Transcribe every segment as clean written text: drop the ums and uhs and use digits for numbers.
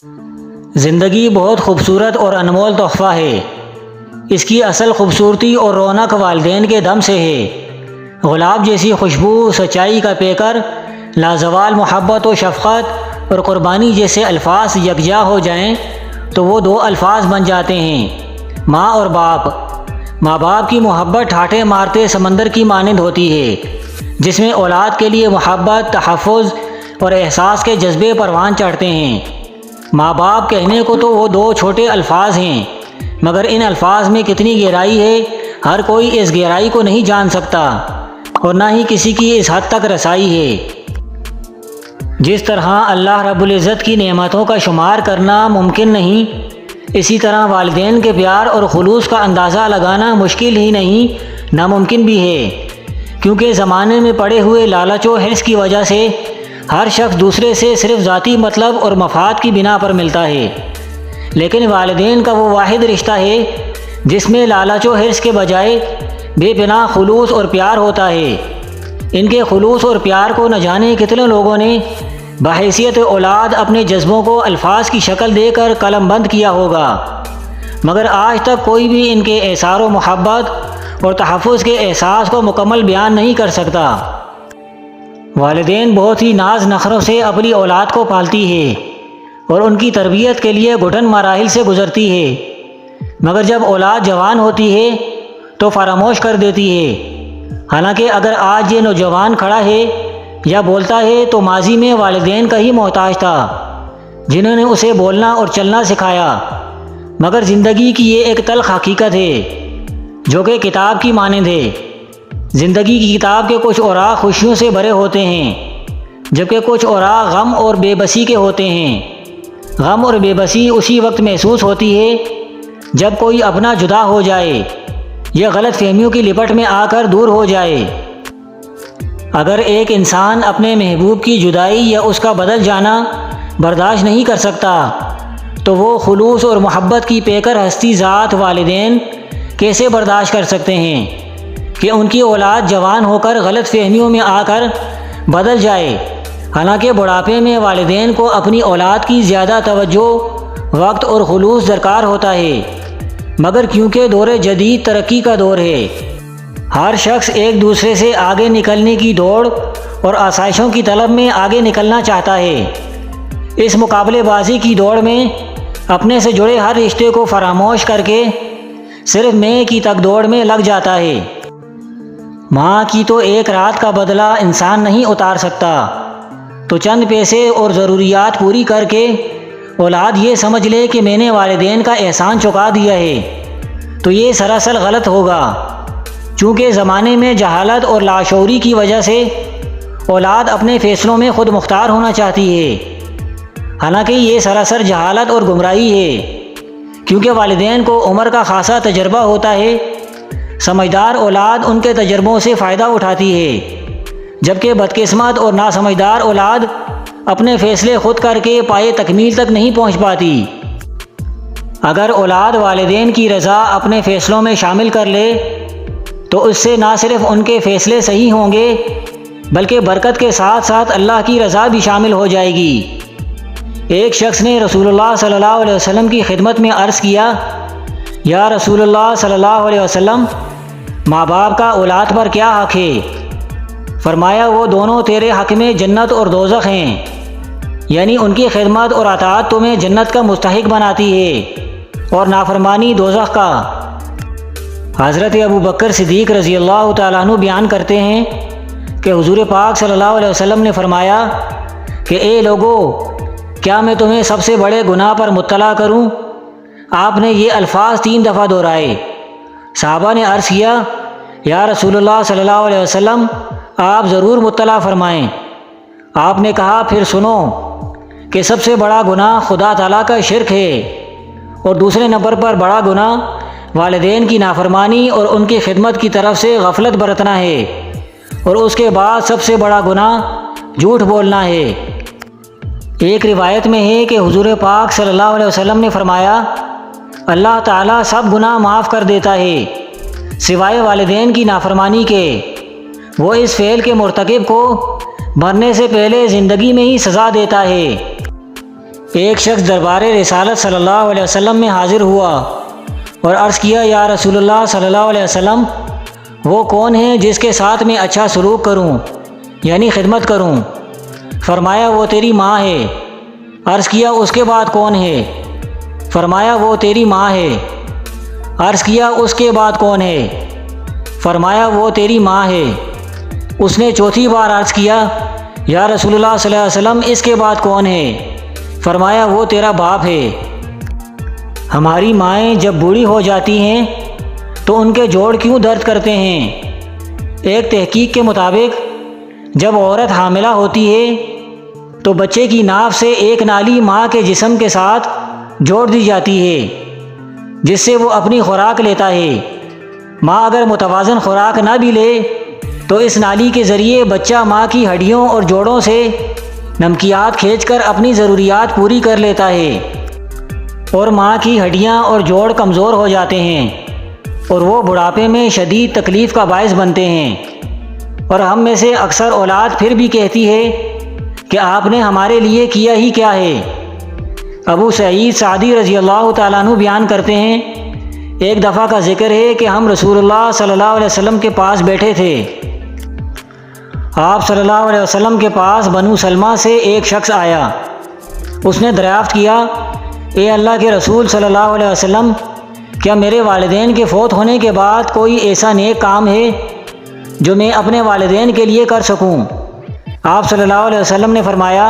زندگی بہت خوبصورت اور انمول تحفہ ہے۔ اس کی اصل خوبصورتی اور رونق والدین کے دم سے ہے۔ گلاب جیسی خوشبو، سچائی کا پیکر، لازوال محبت و شفقت اور قربانی جیسے الفاظ یکجا ہو جائیں تو وہ دو الفاظ بن جاتے ہیں، ماں اور باپ۔ ماں باپ کی محبت ٹھاٹھے مارتے سمندر کی مانند ہوتی ہے، جس میں اولاد کے لیے محبت، تحفظ اور احساس کے جذبے پروان چڑھتے ہیں۔ ماں باپ کہنے کو تو وہ دو چھوٹے الفاظ ہیں، مگر ان الفاظ میں کتنی گہرائی ہے، ہر کوئی اس گہرائی کو نہیں جان سکتا، اور نہ ہی کسی کی اس حد تک رسائی ہے۔ جس طرح اللہ رب العزت کی نعمتوں کا شمار کرنا ممکن نہیں، اسی طرح والدین کے پیار اور خلوص کا اندازہ لگانا مشکل ہی نہیں، ناممکن بھی ہے، کیونکہ زمانے میں پڑے ہوئے لالچ و حرص کی وجہ سے ہر شخص دوسرے سے صرف ذاتی مطلب اور مفاد کی بنا پر ملتا ہے، لیکن والدین کا وہ واحد رشتہ ہے جس میں لالچ و حرص کے بجائے بے پناہ خلوص اور پیار ہوتا ہے۔ ان کے خلوص اور پیار کو نہ جانے کتنے لوگوں نے بحیثیت اولاد اپنے جذبوں کو الفاظ کی شکل دے کر قلم بند کیا ہوگا، مگر آج تک کوئی بھی ان کے احسار و محبت اور تحفظ کے احساس کو مکمل بیان نہیں کر سکتا۔ والدین بہت ہی ناز نخروں سے اپنی اولاد کو پالتی ہے اور ان کی تربیت کے لیے گھٹن مراحل سے گزرتی ہے، مگر جب اولاد جوان ہوتی ہے تو فراموش کر دیتی ہے۔ حالانکہ اگر آج یہ نوجوان کھڑا ہے یا بولتا ہے تو ماضی میں والدین کا ہی محتاج تھا، جنہوں نے اسے بولنا اور چلنا سکھایا۔ مگر زندگی کی یہ ایک تلخ حقیقت ہے جو کہ کتاب کی مانند ہے۔ زندگی کی کتاب کے کچھ اوراق خوشیوں سے بھرے ہوتے ہیں، جبکہ کچھ اوراق غم اور بے بسی کے ہوتے ہیں۔ غم اور بے بسی اسی وقت محسوس ہوتی ہے جب کوئی اپنا جدا ہو جائے یا غلط فہمیوں کی لپٹ میں آ کر دور ہو جائے۔ اگر ایک انسان اپنے محبوب کی جدائی یا اس کا بدل جانا برداشت نہیں کر سکتا تو وہ خلوص اور محبت کی پیکر ہستی ذات والدین کیسے برداشت کر سکتے ہیں کہ ان کی اولاد جوان ہو کر غلط فہمیوں میں آ کر بدل جائے۔ حالانکہ بڑھاپے میں والدین کو اپنی اولاد کی زیادہ توجہ، وقت اور خلوص درکار ہوتا ہے، مگر کیونکہ دور جدید ترقی کا دور ہے، ہر شخص ایک دوسرے سے آگے نکلنے کی دوڑ اور آسائشوں کی طلب میں آگے نکلنا چاہتا ہے۔ اس مقابلے بازی کی دوڑ میں اپنے سے جڑے ہر رشتے کو فراموش کر کے صرف میں کی تک دوڑ میں لگ جاتا ہے۔ ماں کی تو ایک رات کا بدلہ انسان نہیں اتار سکتا، تو چند پیسے اور ضروریات پوری کر کے اولاد یہ سمجھ لے کہ میں نے والدین کا احسان چکا دیا ہے تو یہ سراسر غلط ہوگا، چونکہ زمانے میں جہالت اور لاشعوری کی وجہ سے اولاد اپنے فیصلوں میں خود مختار ہونا چاہتی ہے، حالانکہ یہ سراسر جہالت اور گمراہی ہے، کیونکہ والدین کو عمر کا خاصا تجربہ ہوتا ہے۔ سمجھدار اولاد ان کے تجربوں سے فائدہ اٹھاتی ہے، جبکہ بدقسمت اور ناسمجھدار اولاد اپنے فیصلے خود کر کے پائے تکمیل تک نہیں پہنچ پاتی۔ اگر اولاد والدین کی رضا اپنے فیصلوں میں شامل کر لے تو اس سے نہ صرف ان کے فیصلے صحیح ہوں گے بلکہ برکت کے ساتھ ساتھ اللہ کی رضا بھی شامل ہو جائے گی۔ ایک شخص نے رسول اللہ صلی اللہ علیہ وسلم کی خدمت میں عرض کیا، یا رسول اللہ صلی اللہ علیہ وسلم، ماں باپ کا اولاد پر کیا حق ہے؟ فرمایا، وہ دونوں تیرے حق میں جنت اور دوزخ ہیں، یعنی ان کی خدمت اور اطاعت تمہیں جنت کا مستحق بناتی ہے اور نافرمانی دوزخ کا۔ حضرت ابو بکر صدیق رضی اللہ تعالیٰ عنہ بیان کرتے ہیں کہ حضور پاک صلی اللہ علیہ وسلم نے فرمایا کہ اے لوگو، کیا میں تمہیں سب سے بڑے گناہ پر مطلع کروں؟ آپ نے یہ الفاظ 3 دفعہ دہرائے۔ صحابہ نے عرض کیا، یا رسول اللہ صلی اللہ علیہ وسلم، آپ ضرور مطلع فرمائیں۔ آپ نے کہا، پھر سنو کہ سب سے بڑا گناہ خدا تعالیٰ کا شرک ہے، اور دوسرے نمبر پر بڑا گناہ والدین کی نافرمانی اور ان کی خدمت کی طرف سے غفلت برتنا ہے، اور اس کے بعد سب سے بڑا گناہ جھوٹ بولنا ہے۔ ایک روایت میں ہے کہ حضور پاک صلی اللہ علیہ وسلم نے فرمایا، اللہ تعالیٰ سب گناہ معاف کر دیتا ہے سوائے والدین کی نافرمانی کے۔ وہ اس فعل کے مرتکب کو مرنے سے پہلے زندگی میں ہی سزا دیتا ہے۔ ایک شخص دربار رسالت صلی اللہ علیہ وسلم میں حاضر ہوا اور عرض کیا یا رسول اللہ صلی اللہ علیہ وسلم، وہ کون ہے جس کے ساتھ میں اچھا سلوک کروں یعنی خدمت کروں؟ فرمایا وہ تیری ماں ہے۔ عرض کیا اس کے بعد کون ہے؟ فرمایا وہ تیری ماں ہے۔ عرض کیا اس کے بعد کون ہے؟ فرمایا وہ تیری ماں ہے۔ اس نے چوتھی بار عرض کیا یا رسول اللہ صلی اللہ علیہ وسلم اس کے بعد کون ہے؟ فرمایا وہ تیرا باپ ہے۔ ہماری مائیں جب بوڑھی ہو جاتی ہیں تو ان کے جوڑ کیوں درد کرتے ہیں؟ ایک تحقیق کے مطابق جب عورت حاملہ ہوتی ہے تو بچے کی ناف سے ایک نالی ماں کے جسم کے ساتھ جوڑ دی جاتی ہے جس سے وہ اپنی خوراک لیتا ہے۔ ماں اگر متوازن خوراک نہ بھی لے تو اس نالی کے ذریعے بچہ ماں کی ہڈیوں اور جوڑوں سے نمکیات کھینچ کر اپنی ضروریات پوری کر لیتا ہے، اور ماں کی ہڈیاں اور جوڑ کمزور ہو جاتے ہیں اور وہ بڑھاپے میں شدید تکلیف کا باعث بنتے ہیں۔ اور ہم میں سے اکثر اولاد پھر بھی کہتی ہے کہ آپ نے ہمارے لیے کیا ہی کیا ہے۔ ابو سعید سعدی رضی اللہ تعالیٰ عنہ بیان کرتے ہیں، ایک دفعہ کا ذکر ہے کہ ہم رسول اللہ صلی اللہ علیہ وسلم کے پاس بیٹھے تھے۔ آپ صلی اللہ علیہ وسلم کے پاس بنو سلمہ سے ایک شخص آیا۔ اس نے دریافت کیا، اے اللہ کے رسول صلی اللہ علیہ وسلم، کیا میرے والدین کے فوت ہونے کے بعد کوئی ایسا نیک کام ہے جو میں اپنے والدین کے لیے کر سکوں؟ آپ صلی اللہ علیہ وسلم نے فرمایا،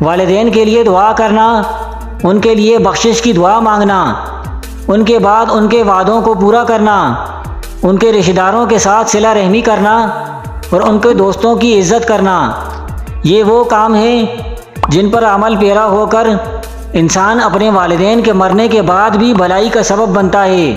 والدین کے لیے دعا کرنا، ان کے لیے بخشش کی دعا مانگنا، ان کے بعد ان کے وعدوں کو پورا کرنا، ان کے رشتہ داروں کے ساتھ صلہ رحمی کرنا اور ان کے دوستوں کی عزت کرنا، یہ وہ کام ہیں جن پر عمل پیرا ہو کر انسان اپنے والدین کے مرنے کے بعد بھی بھلائی کا سبب بنتا ہے۔